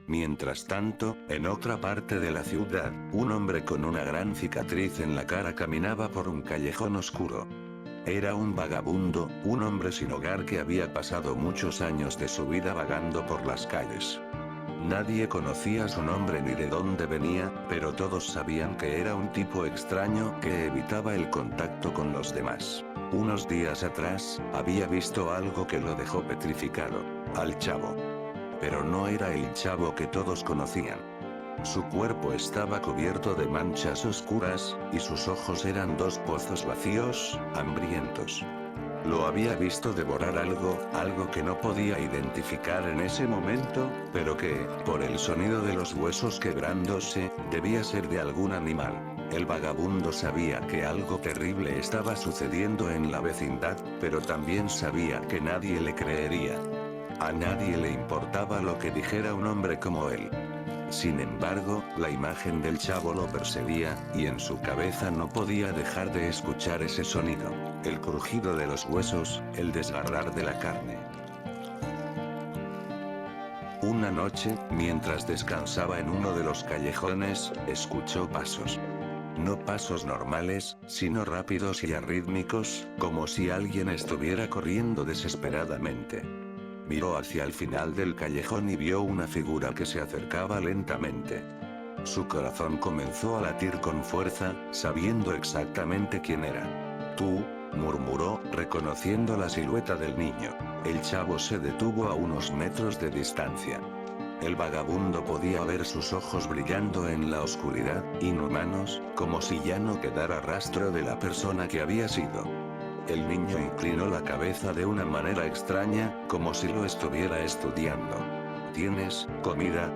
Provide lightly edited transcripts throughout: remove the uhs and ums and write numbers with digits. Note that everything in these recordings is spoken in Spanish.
Mientras tanto, en otra parte de la ciudad, un hombre con una gran cicatriz en la cara caminaba por un callejón oscuro. Era un vagabundo, un hombre sin hogar que había pasado muchos años de su vida vagando por las calles. Nadie conocía su nombre ni de dónde venía, pero todos sabían que era un tipo extraño que evitaba el contacto con los demás. Unos días atrás, había visto algo que lo dejó petrificado. Al chavo. Pero no era el chavo que todos conocían. Su cuerpo estaba cubierto de manchas oscuras, y sus ojos eran dos pozos vacíos, hambrientos. Lo había visto devorar algo que no podía identificar en ese momento, pero que, por el sonido de los huesos quebrándose, debía ser de algún animal. El vagabundo sabía que algo terrible estaba sucediendo en la vecindad, pero también sabía que nadie le creería. A nadie le importaba lo que dijera un hombre como él. Sin embargo, la imagen del chavo lo perseguía, y en su cabeza no podía dejar de escuchar ese sonido, el crujido de los huesos, el desgarrar de la carne. Una noche, mientras descansaba en uno de los callejones, escuchó pasos. No pasos normales, sino rápidos y arrítmicos, como si alguien estuviera corriendo desesperadamente. Miró hacia el final del callejón y vio una figura que se acercaba lentamente. Su corazón comenzó a latir con fuerza, sabiendo exactamente quién era. «Tú», murmuró, reconociendo la silueta del niño. El chavo se detuvo a unos metros de distancia. El vagabundo podía ver sus ojos brillando en la oscuridad, inhumanos, como si ya no quedara rastro de la persona que había sido. El niño inclinó la cabeza de una manera extraña, como si lo estuviera estudiando. ¿Tienes comida?,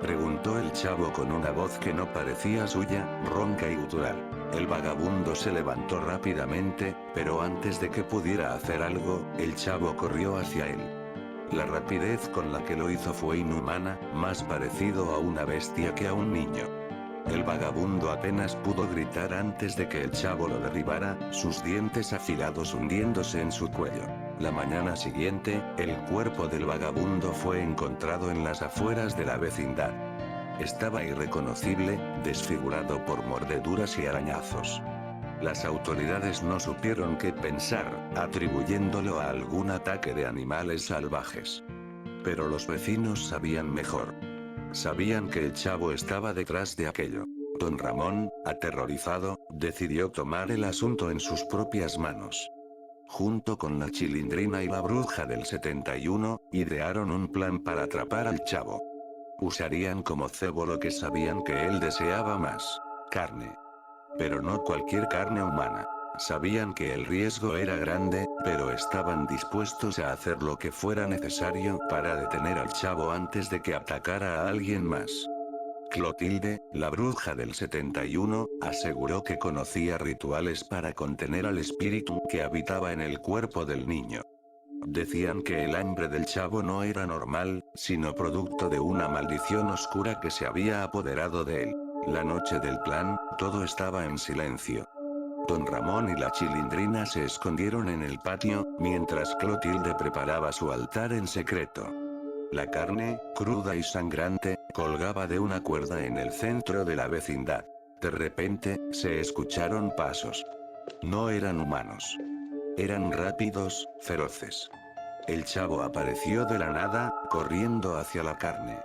preguntó el chavo con una voz que no parecía suya, ronca y gutural. El vagabundo se levantó rápidamente, pero antes de que pudiera hacer algo, el chavo corrió hacia él. La rapidez con la que lo hizo fue inhumana, más parecido a una bestia que a un niño. El vagabundo apenas pudo gritar antes de que el chavo lo derribara, sus dientes afilados hundiéndose en su cuello. La mañana siguiente, el cuerpo del vagabundo fue encontrado en las afueras de la vecindad. Estaba irreconocible, desfigurado por mordeduras y arañazos. Las autoridades no supieron qué pensar, atribuyéndolo a algún ataque de animales salvajes. Pero los vecinos sabían mejor. Sabían que el chavo estaba detrás de aquello. Don Ramón, aterrorizado, decidió tomar el asunto en sus propias manos. Junto con la Chilindrina y la Bruja del 71, idearon un plan para atrapar al chavo. Usarían como cebo lo que sabían que él deseaba más: carne. Pero no cualquier carne humana. Sabían que el riesgo era grande, pero estaban dispuestos a hacer lo que fuera necesario para detener al chavo antes de que atacara a alguien más. Clotilde, la bruja del 71, aseguró que conocía rituales para contener al espíritu que habitaba en el cuerpo del niño. Decían que el hambre del chavo no era normal, sino producto de una maldición oscura que se había apoderado de él. La noche del plan, todo estaba en silencio. Don Ramón y la Chilindrina se escondieron en el patio, mientras Clotilde preparaba su altar en secreto. La carne, cruda y sangrante, colgaba de una cuerda en el centro de la vecindad. De repente, se escucharon pasos. No eran humanos. Eran rápidos, feroces. El chavo apareció de la nada, corriendo hacia la carne.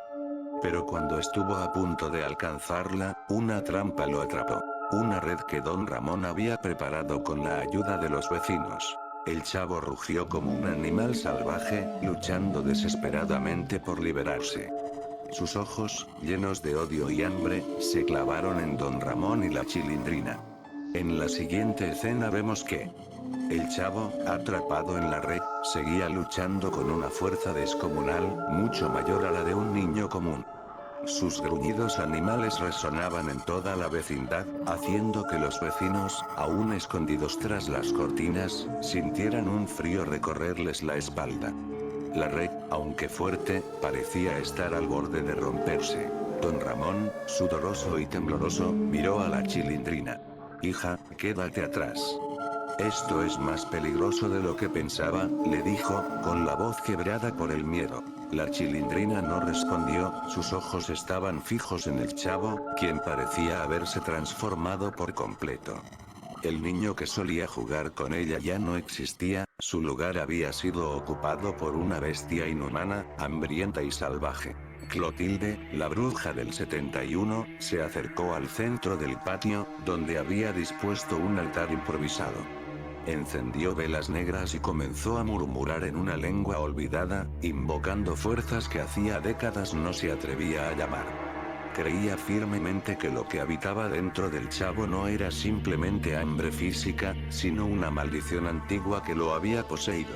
Pero cuando estuvo a punto de alcanzarla, una trampa lo atrapó. Una red que Don Ramón había preparado con la ayuda de los vecinos. El chavo rugió como un animal salvaje, luchando desesperadamente por liberarse. Sus ojos, llenos de odio y hambre, se clavaron en Don Ramón y la Chilindrina. En la siguiente escena vemos que el chavo, atrapado en la red, seguía luchando con una fuerza descomunal, mucho mayor a la de un niño común. Sus gruñidos animales resonaban en toda la vecindad, haciendo que los vecinos, aún escondidos tras las cortinas, sintieran un frío recorrerles la espalda. La red, aunque fuerte, parecía estar al borde de romperse. Don Ramón, sudoroso y tembloroso, miró a la Chilindrina. «Hija, quédate atrás. Esto es más peligroso de lo que pensaba, le dijo, con la voz quebrada por el miedo. La Chilindrina no respondió, sus ojos estaban fijos en el chavo, quien parecía haberse transformado por completo. El niño que solía jugar con ella ya no existía, su lugar había sido ocupado por una bestia inhumana, hambrienta y salvaje. Clotilde, la bruja del 71, se acercó al centro del patio, donde había dispuesto un altar improvisado. Encendió velas negras y comenzó a murmurar en una lengua olvidada, invocando fuerzas que hacía décadas no se atrevía a llamar. Creía firmemente que lo que habitaba dentro del chavo no era simplemente hambre física, sino una maldición antigua que lo había poseído.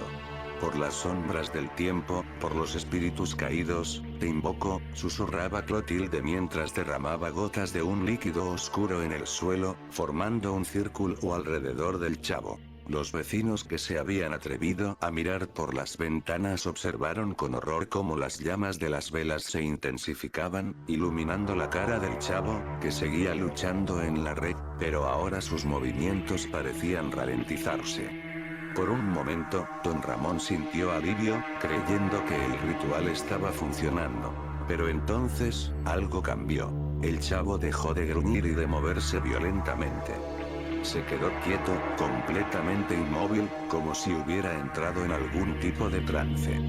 Por las sombras del tiempo, por los espíritus caídos, te invoco, susurraba Clotilde mientras derramaba gotas de un líquido oscuro en el suelo, formando un círculo alrededor del chavo. Los vecinos que se habían atrevido a mirar por las ventanas observaron con horror cómo las llamas de las velas se intensificaban, iluminando la cara del chavo, que seguía luchando en la red, pero ahora sus movimientos parecían ralentizarse. Por un momento, don Ramón sintió alivio, creyendo que el ritual estaba funcionando. Pero entonces, algo cambió. El chavo dejó de gruñir y de moverse violentamente. Se quedó quieto, completamente inmóvil, como si hubiera entrado en algún tipo de trance.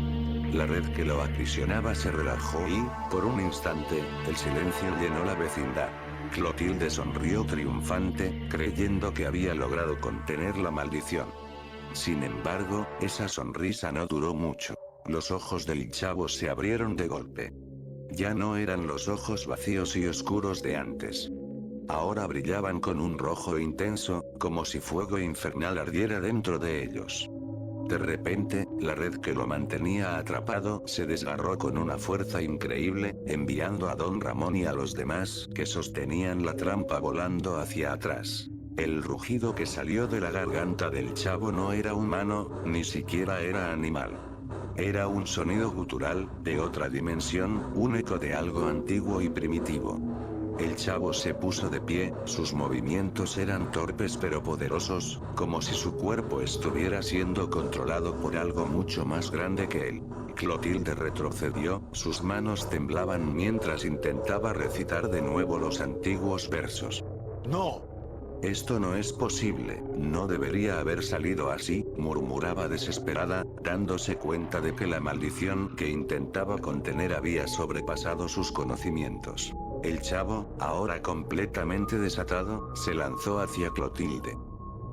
La red que lo aprisionaba se relajó y, por un instante, el silencio llenó la vecindad. Clotilde sonrió triunfante, creyendo que había logrado contener la maldición. Sin embargo, esa sonrisa no duró mucho. Los ojos del chavo se abrieron de golpe. Ya no eran los ojos vacíos y oscuros de antes. Ahora brillaban con un rojo intenso, como si fuego infernal ardiera dentro de ellos. De repente, la red que lo mantenía atrapado se desgarró con una fuerza increíble, enviando a don Ramón y a los demás que sostenían la trampa volando hacia atrás. El rugido que salió de la garganta del chavo no era humano, ni siquiera era animal. Era un sonido gutural, de otra dimensión, un eco de algo antiguo y primitivo. El chavo se puso de pie, sus movimientos eran torpes pero poderosos, como si su cuerpo estuviera siendo controlado por algo mucho más grande que él. Clotilde retrocedió, sus manos temblaban mientras intentaba recitar de nuevo los antiguos versos. ¡No! Esto no es posible, no debería haber salido así, murmuraba desesperada, dándose cuenta de que la maldición que intentaba contener había sobrepasado sus conocimientos. El chavo, ahora completamente desatado, se lanzó hacia Clotilde.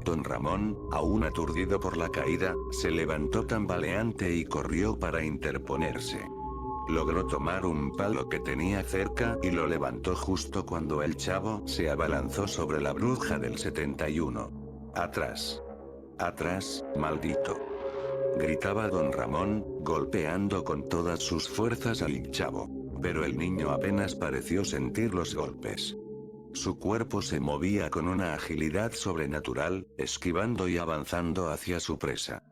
Don Ramón, aún aturdido por la caída, se levantó tambaleante y corrió para interponerse. Logró tomar un palo que tenía cerca y lo levantó justo cuando el chavo se abalanzó sobre la bruja del 71. ¡Atrás! ¡Atrás, maldito!, gritaba don Ramón, golpeando con todas sus fuerzas al chavo. Pero el niño apenas pareció sentir los golpes. Su cuerpo se movía con una agilidad sobrenatural, esquivando y avanzando hacia su presa.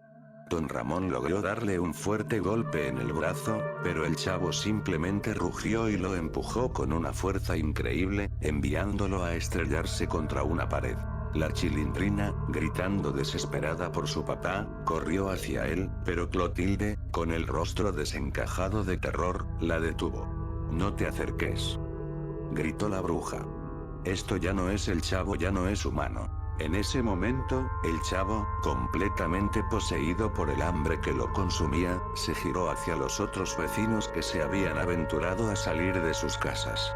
Don Ramón logró darle un fuerte golpe en el brazo, pero el chavo simplemente rugió y lo empujó con una fuerza increíble, enviándolo a estrellarse contra una pared. La Chilindrina, gritando desesperada por su papá, corrió hacia él, pero Clotilde, con el rostro desencajado de terror, la detuvo. «No te acerques», gritó la bruja. «Esto ya no es el chavo, ya no es humano». En ese momento, el chavo, completamente poseído por el hambre que lo consumía, se giró hacia los otros vecinos que se habían aventurado a salir de sus casas.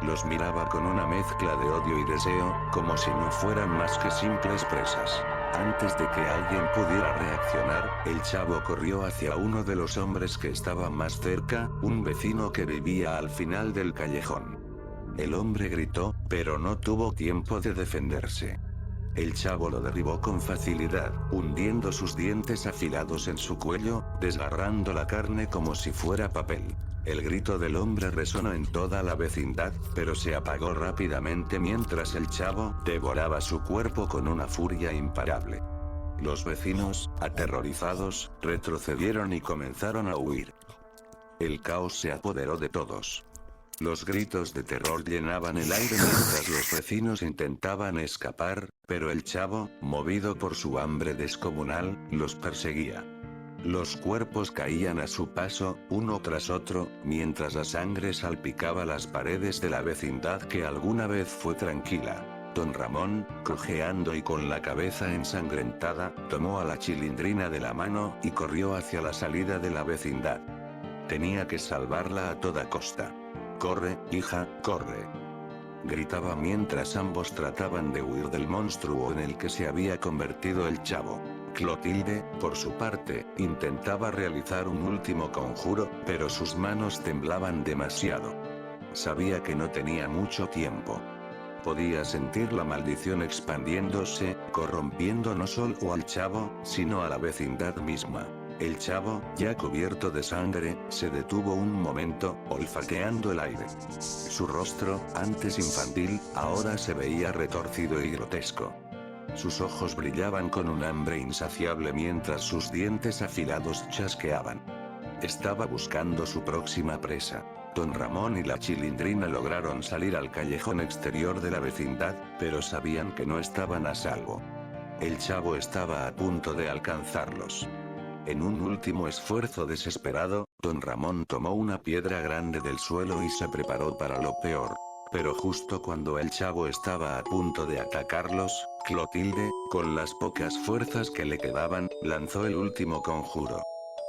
Los miraba con una mezcla de odio y deseo, como si no fueran más que simples presas. Antes de que alguien pudiera reaccionar, el chavo corrió hacia uno de los hombres que estaba más cerca, un vecino que vivía al final del callejón. El hombre gritó, pero no tuvo tiempo de defenderse. El chavo lo derribó con facilidad, hundiendo sus dientes afilados en su cuello, desgarrando la carne como si fuera papel. El grito del hombre resonó en toda la vecindad, pero se apagó rápidamente mientras el chavo devoraba su cuerpo con una furia imparable. Los vecinos, aterrorizados, retrocedieron y comenzaron a huir. El caos se apoderó de todos. Los gritos de terror llenaban el aire mientras los vecinos intentaban escapar, pero el chavo, movido por su hambre descomunal, los perseguía. Los cuerpos caían a su paso, uno tras otro, mientras la sangre salpicaba las paredes de la vecindad que alguna vez fue tranquila. Don Ramón, cojeando y con la cabeza ensangrentada, tomó a la Chilindrina de la mano y corrió hacia la salida de la vecindad. Tenía que salvarla a toda costa. «Corre, hija, corre», gritaba mientras ambos trataban de huir del monstruo en el que se había convertido el chavo. Clotilde, por su parte, intentaba realizar un último conjuro, pero sus manos temblaban demasiado. Sabía que no tenía mucho tiempo. Podía sentir la maldición expandiéndose, corrompiendo no solo al chavo, sino a la vecindad misma. El chavo, ya cubierto de sangre, se detuvo un momento, olfateando el aire. Su rostro, antes infantil, ahora se veía retorcido y grotesco. Sus ojos brillaban con un hambre insaciable mientras sus dientes afilados chasqueaban. Estaba buscando su próxima presa. Don Ramón y la Chilindrina lograron salir al callejón exterior de la vecindad, pero sabían que no estaban a salvo. El chavo estaba a punto de alcanzarlos. En un último esfuerzo desesperado, Don Ramón tomó una piedra grande del suelo y se preparó para lo peor. Pero justo cuando el chavo estaba a punto de atacarlos, Clotilde, con las pocas fuerzas que le quedaban, lanzó el último conjuro.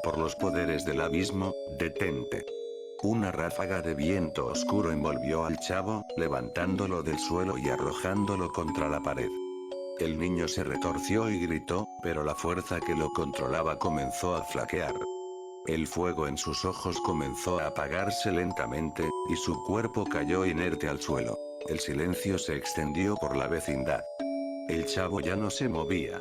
Por los poderes del abismo, detente. Una ráfaga de viento oscuro envolvió al chavo, levantándolo del suelo y arrojándolo contra la pared. El niño se retorció y gritó, pero la fuerza que lo controlaba comenzó a flaquear. El fuego en sus ojos comenzó a apagarse lentamente, y su cuerpo cayó inerte al suelo. El silencio se extendió por la vecindad. El chavo ya no se movía.